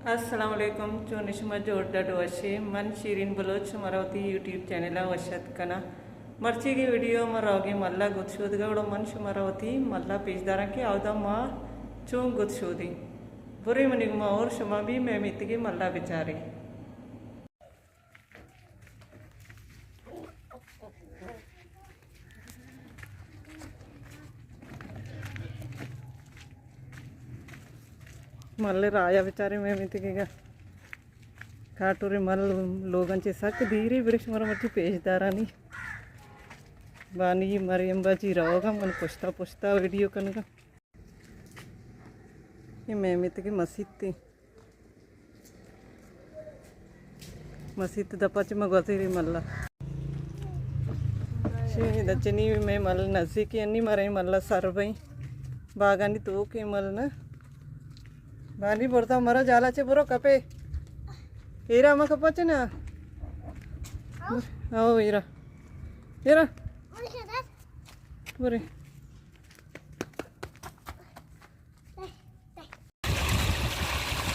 अस्सलाम वालेकुम चोनिशमा जोरदा डोशी मन शीरीन बलोच मरावती यूट्यूब चैनल वशत कना मर्ची की वीडियो मरावगी मल्ला गुत्शोदगा मनुष्य मरावती मल्ला पेजदारा की आवदा मा चूं गुत्शोदी बुरे मनिगमा और शमा भी मैं मितगी मल्ला बेचारी मल्ले राया बेचारे मैं मितगेगा काटूरी मल लोगों सक दीरी वृक्ष मर मर्ची पेशदारानी बानी मरियम बाजी रहोगा मन पुछता पुछता वीडियो कनगा ये मैं मितगी मसीत दपाच मगोतीरी मल्ला दचनी मैं मल नजीकी अन्नी मरे मल्ला सरबई बागानी तो के मल ना बानी बोलता मरा जाला चे बुरो कपे हीरा मा कपच ना आओ हीरा हीरा बुरे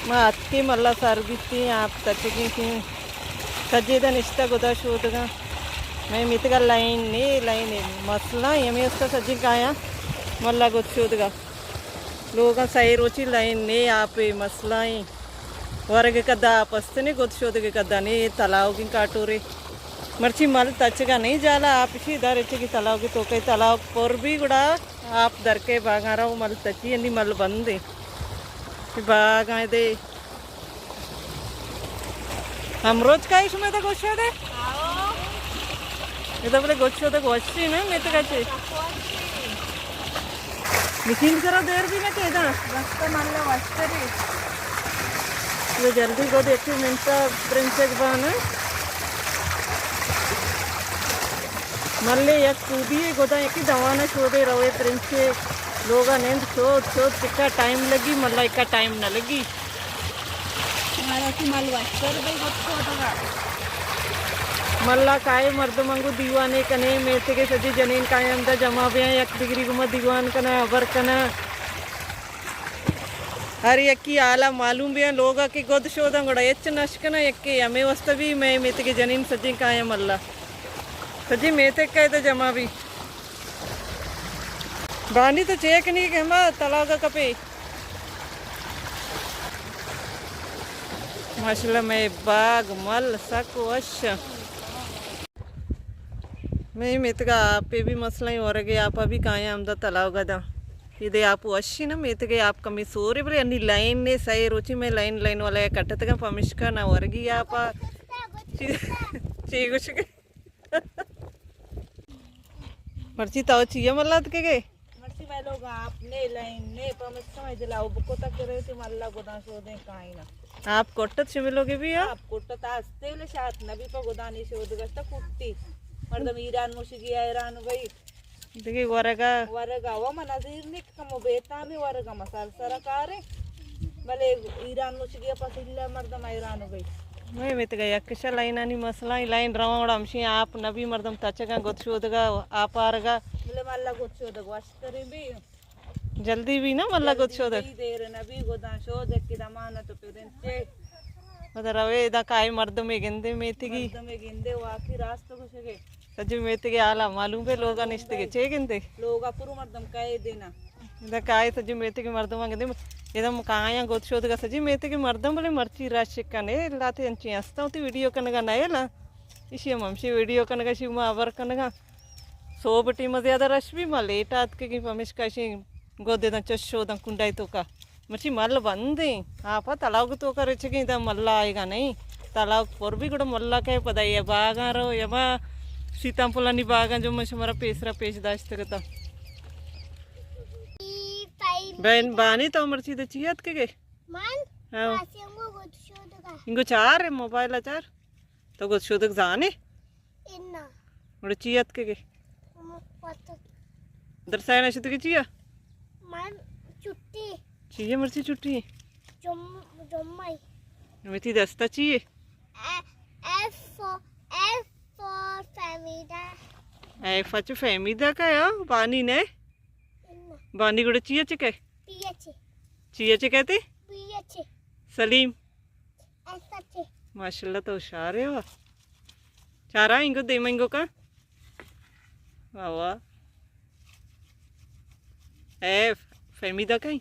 माती मल्ला सरबिती आप तचगी थी सजेदा निष्ठा गोदा शोधगा मैं मितगा लाइन मसला यमी उसका सजी काया मल्ला गोद शोधगा लोग सही रोची लाइन ने आप मसला वरग कदा पस्तने गोद शोधगे कदा ने तालाव की काटोरे मर्ची मल तचगा नहीं जाला आप इसी इधर की तालाव की तो कई तालाव पर भी गुड़ा आप दर के बागा रहा मल तची अन्नी मल बंदे बाग आए दे हम रोज का इसमें तो गोश्त दे ये तो बोले गोश्त तो गोश्त ना मैं तो कहते निखिल करो देर भी मैं कहता रास्ता मान लो वास्तरी ये जल्दी को देखी मिनटा प्रिंसेस बान मल्ले एक कूबी गोदा एक ही दवाना शोधे रहे प्रिंसे लोगा नेंद शोध कितना टाइम लगी मल्ला इका टाइम न लगी हमारा की मल वास्तर भाई होगा मल्ला काय मर्द मंगू दीवाने कने मेथे के सजी जनीन काय अंदर जमा भी हैं एक डिग्री गुमा दीवान कना अबर कना हर एक की आला मालूम भी हैं लोगा की गोद शोधा गुड़ा एच नशकना एक के हमें वस्ता भी मैं मेथे के जनीन सजी काय मल्ला सजी मेथे काय तो जमा भी बानी तो चेक नहीं के हम तलाव का कपे माशाल्लाह मैं बाग मल सक वश मैं मितगा आप पे भी मसला ही हो रहा है आप अभी कहाँ हैं हमदा तलाव गदा इधे आप अच्छी ना मितगे आप कमी सोरे बोले अन्नी लाइन ने सही रोची में लाइन वाला कटत का पमिश्का ना वर्गी आप ची कुछ के मर्ची ताऊ चाहिए मल्ला के गए मर्ची मैं लोग आपने लाइन ने पमिश्का में जलाओ बुको तक करे थे मल्ला गोदान शोधे काई ना आप कोटत शिमिलोगे भी आप कोटत आस्ते ले शात नबी पर गोदानी शोध गस्ता कुट्टी मर्दम ईरान मुशिगी ईरान भाई देखिए वरगा व मनजीर निक कमो बेता में वरगा मसाल सरकारे भले ईरान मुशिगी पसिल्ला मर्दम ईरान भाई मैं मित गया किश लाइन आनी मसला लाइन रवाड़ा हमशी आप नबी मर्दम तचगा गोदशोदगा आप आरगा बोले मल्ला गोदशोदगा वास्तरे भी जल्दी भी ना मल्ला गोदशोदग देर नबी गोदा शोद की दमानत पेरेंचे मदर अवे इदा काय मर्द में गिंदे मेतिगी मर्द में गिंदे वाकी रास्ता कुछगे सजी मेतिगे आला मालूम पे लोगा निश्ते चे गिंदे लोगा पुरु मर्दम काय देना इदा काय सजी मेतिगे मर्दम गिंदे इदा काया गोदशोदगा सजी मेतिगे मर्दम बोले मर्ची राशिकने लाते अंची अस्ता होती वीडियो कनगा नयला इसी ममशी वीडियो कनगा शिवमा अवर कनगा सोबटी म ज्यादा रश भी म लेट आत के पमिश काशी गोदे दा चशोदा कुंडाई तो का मर्ची मल बंदे आप तलाव तो करे इदा मल्ला आएगा नहीं तलाव पर भी गुड़ा मल्ला के पदाई है बागा रो यमा सीताफलानी बागा जो मश हमारा पेसरा पेश दाश्त कता बहन बानी तो मर्ची दे चियत के गे हाँ इनको चार मोबाइल चार तो गुद शोदक जाने उड़े चियत के गे दरसायना शुद्ध के चिया चाहिए मर्ची छुट्टी मिठी दस्ता चाहिए एफ फैमिदा का या पानी ने बानी गुड़ चाहिए चिके चाहिए कहते सलीम माशाल्लाह तो होशियार है वाह चारा इंगो दे मंगो का वाह वाह ए फहमीदा कहीं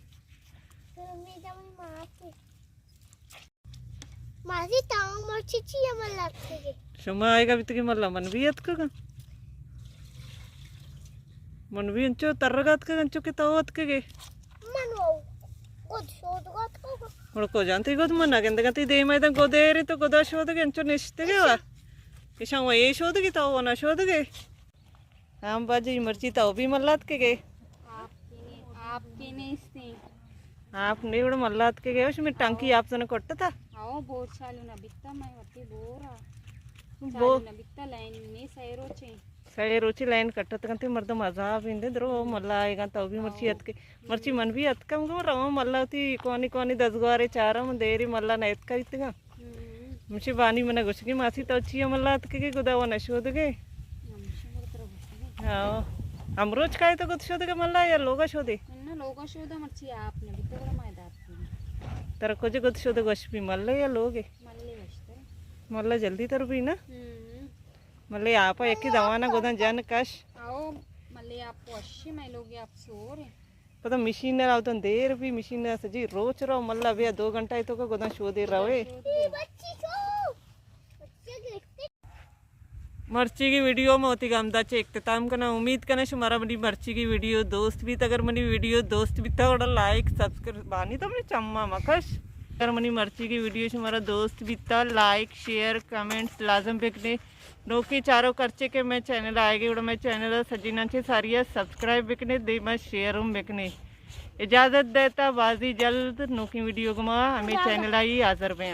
माझी टांग मर्चीची आहे मला लागते शुमा आएगा भी तो मल्ला मन भी का मन भी अंचो तरगात का अंचो के तावत के मनो कोद शोध गात को ಹುಡ್ಕೋ ಜಾಂತಿ ಗೊತ್ತು ಮನ್ನ ಗಂತ ದೇ ಮೈದ ಗೊದೇರಿ ತೋ ಗೊದ ಶೋದಗೆ ಅಂಚು ನಿಶ್ತೆಗೆ ವಾ ಇಶಾವ ಏ ಶೋದಗೆ ತಾವ ನ ಶೋದಗೆ ಆಮ್ ಬಾಜಿ मिर्ची ताव भी मल्लात के गए आपके ने इसने आपने इवड़ मल्लात के गए उसमें टंकी आप तने कोट्टा था आओ बोर चालू ना बिकता मैं वती बोरा बो चालू ना बिकता लाइन ने सैरोचे सड़े रोची लाइन कट्टत कंते मर्द मजा बिंदे द्रो मल्ला आएगा ताव भी मिर्ची अत के मिर्ची मन भी अत कम गो रवा मल्ला ती कोनी कोनी 10 गुआरे चारा में देरी मल्ला नैत का इतगा मुझे बानी मना गुछगी मासी तो अच्छी मल्ला अत के गुदावा न शोद के हाँ अमरोज काय तो गुद शोद के मल्ला या लोगा शोदे इन्ना लोगा शोधा मर्ची आपने बिकता बड़ा मैदान तर को जे गुद शोद गोश भी मल्ला या लोगे मल्ले वस्ते मल्ला जल्दी तर भी ना मल्ले आप एक ही दवाना गोदन जन कश आओ मल्ले आप वशी मैं लोग आप सोरे पता मशीन रावतन देर भी मशीन सजी रोच रहो मल्ला भैया 2 घंटा ही तो का गोदन शो दे रहे बच्ची को बच्चे देखते मर्ची की वीडियो में होती गमदा चेक ताम करना उम्मीद करना हमारा मनी मर्ची की वीडियो दोस्त भी अगर मनी वीडियो दोस्त भी था लाइक सब्सक्राइब बानी तो अपनी चम्मा मकश अगर मनी मर्ची की वीडियो हमारा दोस्त भी था लाइक शेयर कमेंट्स लाजम बिकने नौकी चारों खर्चे के मैं चैनल आएगी उड़ा मैं चैनल सजीना चे सारी सब्सक्राइब बिकने दे मैं शेयर बिकने इजाज़त देता बाजी जल्द नौकी वीडियो घुमा हमें चैनल आई हाजिर में